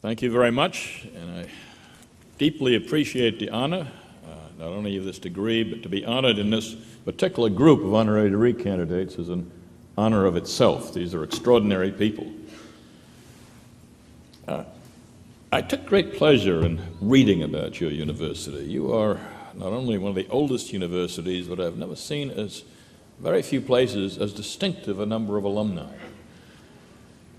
Thank you very much, and I deeply appreciate the honor, not only of this degree, but to be honored in this particular group of honorary degree candidates is an honor of itself. These are extraordinary people. I took great pleasure in reading about your university. You are not only one of the oldest universities, but I've never seen as very few places as distinctive a number of alumni.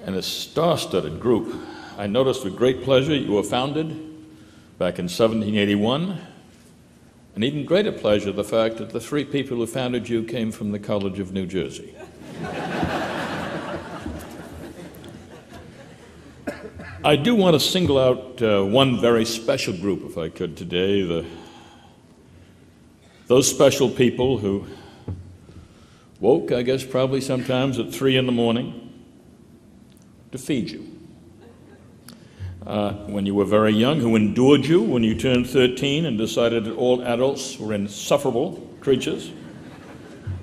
And a star-studded group. I noticed with great pleasure you were founded back in 1781, and even greater pleasure the fact that the three people who founded you came from the College of New Jersey. I do want to single out one very special group, if I could, today, those special people who woke, I guess, probably sometimes at 3 in the morning to feed you. When you were very young, who endured you when you turned 13 and decided that all adults were insufferable creatures.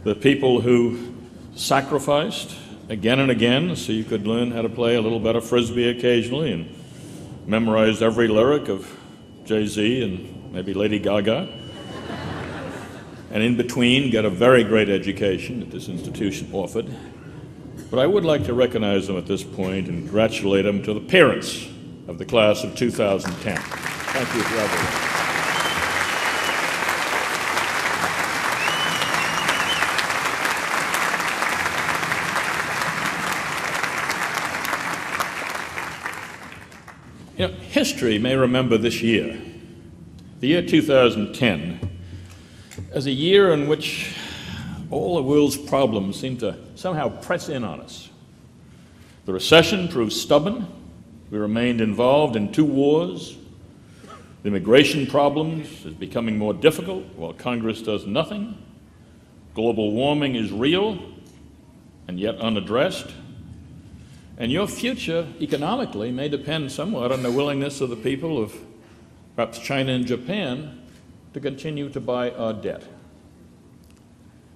The people who sacrificed again and again so you could learn how to play a little better Frisbee occasionally and memorized every lyric of Jay-Z and maybe Lady Gaga. And in between, got a very great education that this institution offered. But I would like to recognize them at this point and congratulate them to the parents of the class of 2010. Thank you for everything. You know, history may remember this year, the year 2010, as a year in which all the world's problems seem to somehow press in on us. The recession proved stubborn. We remained involved in 2 wars. The immigration problems is becoming more difficult while Congress does nothing. Global warming is real and yet unaddressed. And your future economically may depend somewhat on the willingness of the people of perhaps China and Japan to continue to buy our debt.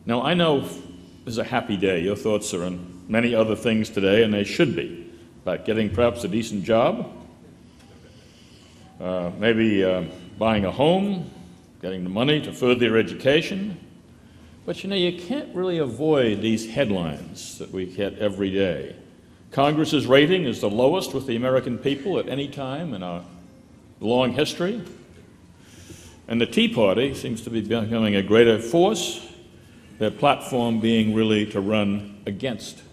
Now, I know this is a happy day. Your thoughts are on many other things today, and they should be. About getting perhaps a decent job, maybe buying a home, getting the money to further your education. But you know, you can't really avoid these headlines that we get every day. Congress's rating is the lowest with the American people at any time in our long history. And the Tea Party seems to be becoming a greater force, their platform being really to run against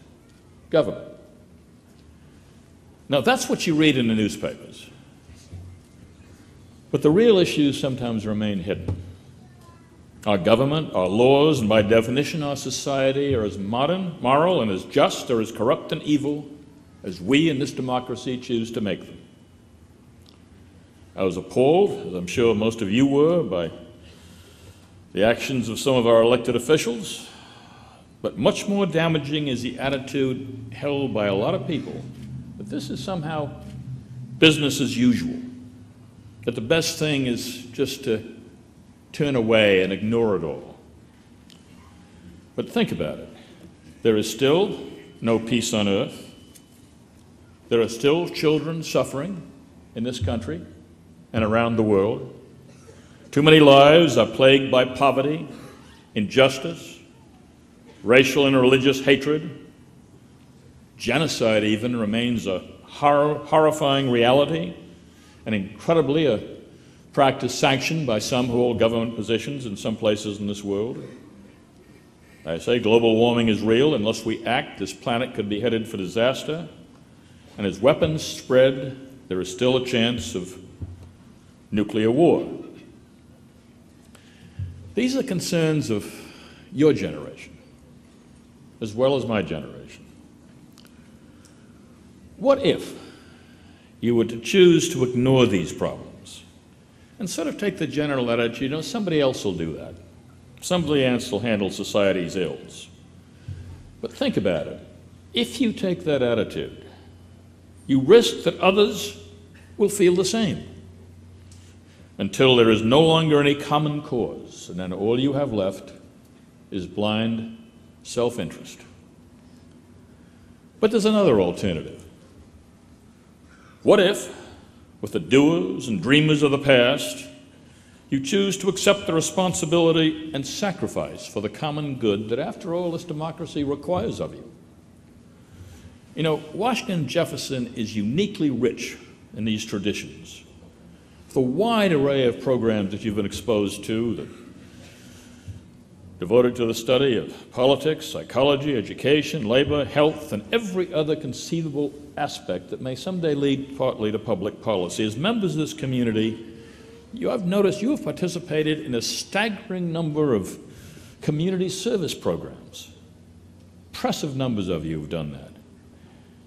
government. Now, that's what you read in the newspapers. But the real issues sometimes remain hidden. Our government, our laws, and by definition our society are as modern, moral, and as just or as corrupt and evil as we in this democracy choose to make them. I was appalled, as I'm sure most of you were, by the actions of some of our elected officials, but much more damaging is the attitude held by a lot of people that this is somehow business as usual, that the best thing is just to turn away and ignore it all. But think about it. There is still no peace on earth. There are still children suffering in this country and around the world. Too many lives are plagued by poverty, injustice, racial and religious hatred. Genocide even remains a horrifying reality, and incredibly a practice sanctioned by some who hold government positions in some places in this world. I say global warming is real. Unless we act, this planet could be headed for disaster. And as weapons spread, there is still a chance of nuclear war. These are concerns of your generation, as well as my generation. What if you were to choose to ignore these problems and sort of take the general attitude, you know, somebody else will do that. Somebody else will handle society's ills. But think about it. If you take that attitude, you risk that others will feel the same until there is no longer any common cause, and then all you have left is blind self-interest. But there's another alternative. What if with the doers and dreamers of the past, you choose to accept the responsibility and sacrifice for the common good that, after all, this democracy requires of you. You know, Washington Jefferson is uniquely rich in these traditions. The wide array of programs that you've been exposed to, that devoted to the study of politics, psychology, education, labor, health, and every other conceivable aspect that may someday lead partly to public policy. As members of this community, I've noticed you have participated in a staggering number of community service programs. Impressive numbers of you have done that.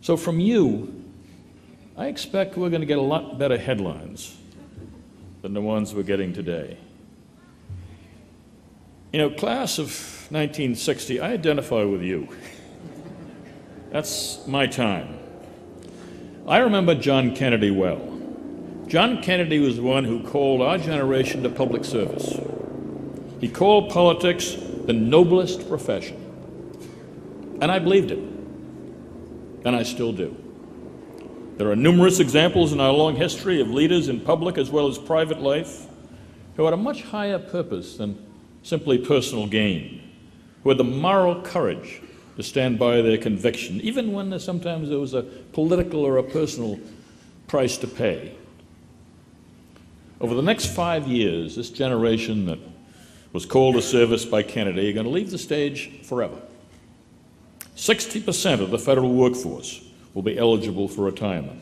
So from you, I expect we're going to get a lot better headlines than the ones we're getting today. You know, class of 1960, I identify with you. That's my time. I remember John Kennedy well. John Kennedy was the one who called our generation to public service. He called politics the noblest profession. And I believed it. And I still do. There are numerous examples in our long history of leaders in public as well as private life who had a much higher purpose than simply personal gain, who had the moral courage to stand by their conviction, even when sometimes there was a political or a personal price to pay. Over the next 5 years, this generation that was called to service by Kennedy are going to leave the stage forever. 60% of the federal workforce will be eligible for retirement.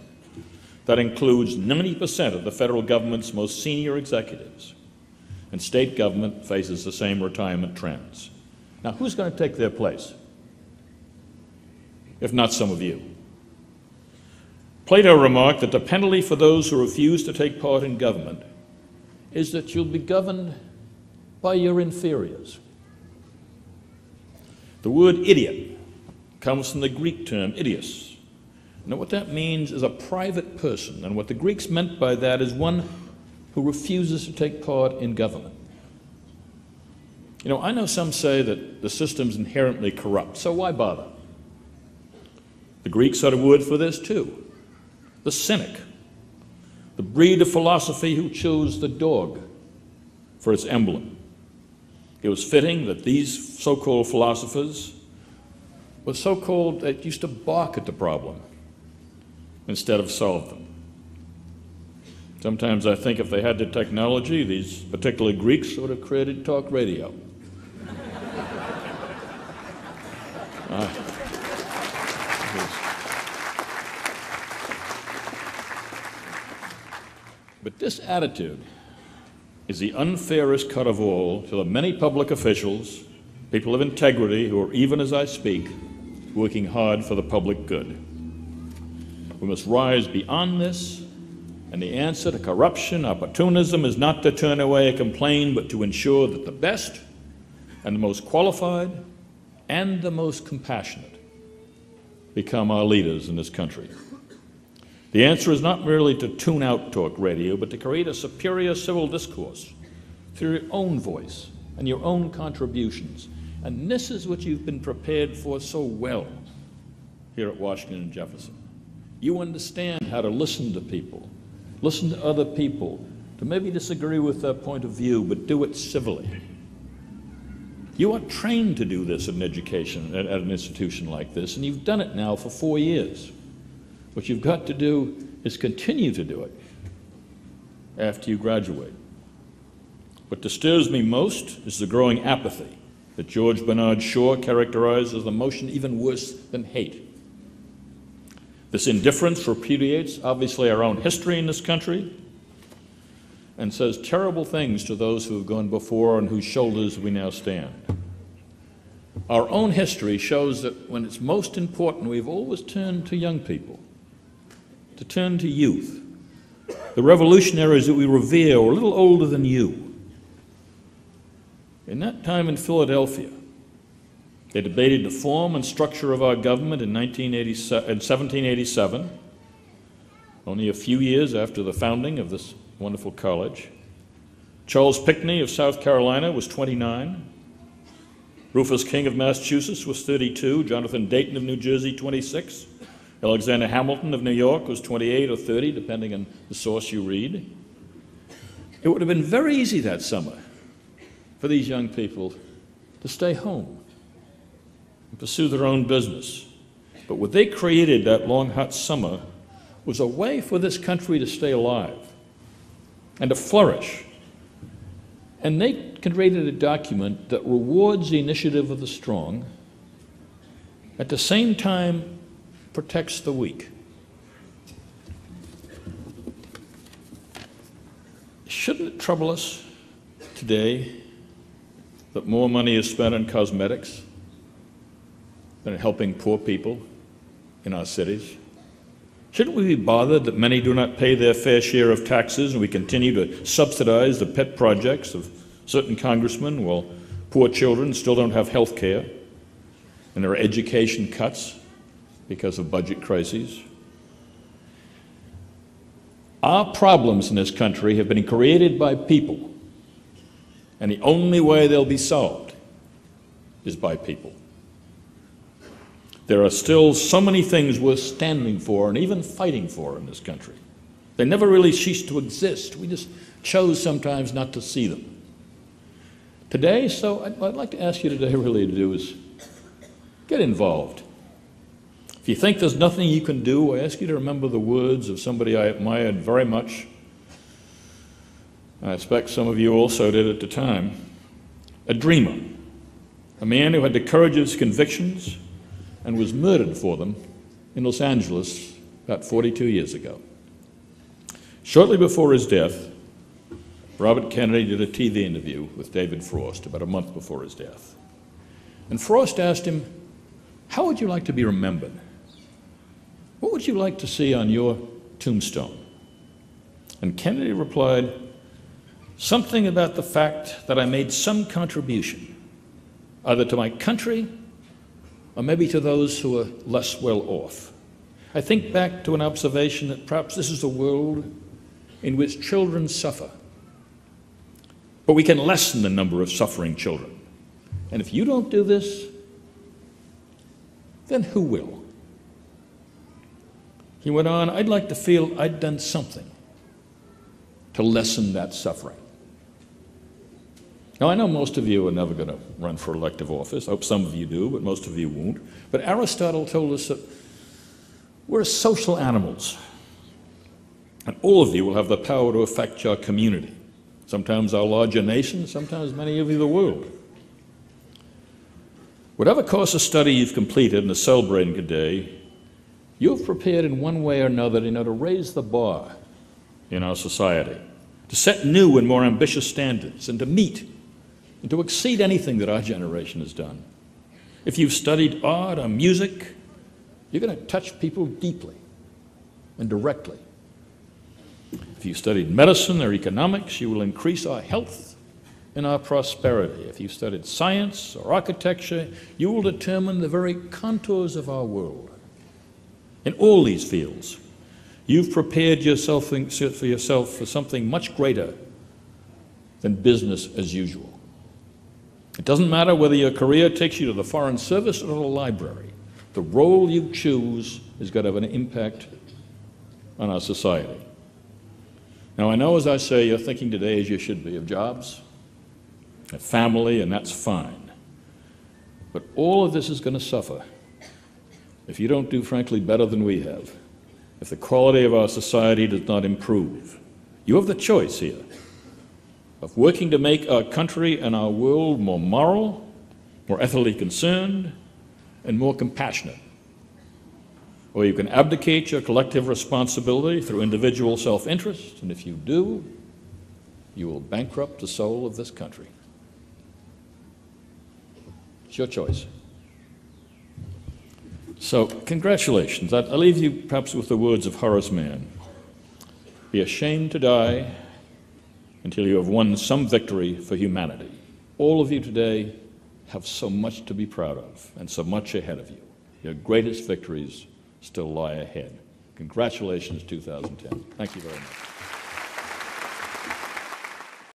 That includes 90% of the federal government's most senior executives. And state government faces the same retirement trends. Now, who's going to take their place? If not some of you. Plato remarked that the penalty for those who refuse to take part in government is that you'll be governed by your inferiors. The word idiot comes from the Greek term idios. Now, what that means is a private person, and what the Greeks meant by that is one who refuses to take part in government. You know, I know some say that the system's inherently corrupt, so why bother? The Greeks had a word for this too. The cynic, the breed of philosophy who chose the dog for its emblem. It was fitting that these so-called philosophers were so-called that used to bark at the problem instead of solve them. Sometimes I think if they had the technology, these particular Greeks would have created talk radio. But this attitude is the unfairest cut of all to the many public officials, people of integrity who are, even as I speak, working hard for the public good. We must rise beyond this, and the answer to corruption, opportunism, is not to turn away and complain, but to ensure that the best and the most qualified and the most compassionate become our leaders in this country. The answer is not merely to tune out talk radio, but to create a superior civil discourse through your own voice and your own contributions. And this is what you've been prepared for so well here at Washington and Jefferson. You understand how to listen to people, listen to other people, to maybe disagree with their point of view, but do it civilly. You are trained to do this in education at an institution like this, and you've done it now for 4 years. What you've got to do is continue to do it after you graduate. What disturbs me most is the growing apathy that George Bernard Shaw characterized as an emotion even worse than hate. This indifference repudiates, obviously, our own history in this country and says terrible things to those who have gone before on whose shoulders we now stand. Our own history shows that when it's most important, we've always turned to young people, to turn to youth. The revolutionaries that we revere were a little older than you. In that time in Philadelphia, they debated the form and structure of our government in 1787, only a few years after the founding of this wonderful college. Charles Pinckney of South Carolina was 29. Rufus King of Massachusetts was 32. Jonathan Dayton of New Jersey, 26. Alexander Hamilton of New York was 28 or 30, depending on the source you read. It would have been very easy that summer for these young people to stay home and pursue their own business. But what they created that long, hot summer was a way for this country to stay alive and to flourish. And they created a document that rewards the initiative of the strong, at the same time protects the weak. Shouldn't it trouble us today that more money is spent on cosmetics than on helping poor people in our cities? Shouldn't we be bothered that many do not pay their fair share of taxes and we continue to subsidize the pet projects of certain congressmen while poor children still don't have health care and there are education cuts because of budget crises? Our problems in this country have been created by people, and the only way they'll be solved is by people. There are still so many things worth standing for and even fighting for in this country. They never really ceased to exist. We just chose sometimes not to see them. Today, so what I'd like to ask you today really to do is get involved. If you think there's nothing you can do, I ask you to remember the words of somebody I admired very much. I expect some of you also did at the time. A dreamer, a man who had the courage of his convictions and was murdered for them in Los Angeles about 42 years ago. Shortly before his death, Robert Kennedy did a TV interview with David Frost about a month before his death. And Frost asked him, "How would you like to be remembered? What would you like to see on your tombstone?" And Kennedy replied, "Something about the fact that I made some contribution, either to my country or maybe to those who are less well off. I think back to an observation that perhaps this is a world in which children suffer, but we can lessen the number of suffering children. And if you don't do this, then who will?" He went on, "I'd like to feel I'd done something to lessen that suffering." Now, I know most of you are never going to run for elective office. I hope some of you do, but most of you won't. But Aristotle told us that we're social animals, and all of you will have the power to affect your community, sometimes our larger nation, sometimes many of you the world. Whatever course of study you've completed and are celebrating today, you've prepared in one way or another to raise the bar in our society, to set new and more ambitious standards, and to meet and to exceed anything that our generation has done. If you've studied art or music, you're going to touch people deeply and directly. If you've studied medicine or economics, you will increase our health and our prosperity. If you've studied science or architecture, you will determine the very contours of our world. In all these fields, you've prepared yourself for something much greater than business as usual. It doesn't matter whether your career takes you to the Foreign Service or to the library. The role you choose is going to have an impact on our society. Now, I know, as I say, you're thinking today, as you should be, of jobs, of family, and that's fine. But all of this is going to suffer if you don't do, frankly, better than we have, if the quality of our society does not improve. You have the choice here of working to make our country and our world more moral, more ethically concerned, and more compassionate. Or you can abdicate your collective responsibility through individual self-interest, and if you do, you will bankrupt the soul of this country. It's your choice. So, congratulations. I'll leave you perhaps with the words of Horace Mann. Be ashamed to die until you have won some victory for humanity. All of you today have so much to be proud of and so much ahead of you. Your greatest victories still lie ahead. Congratulations, 2010. Thank you very much.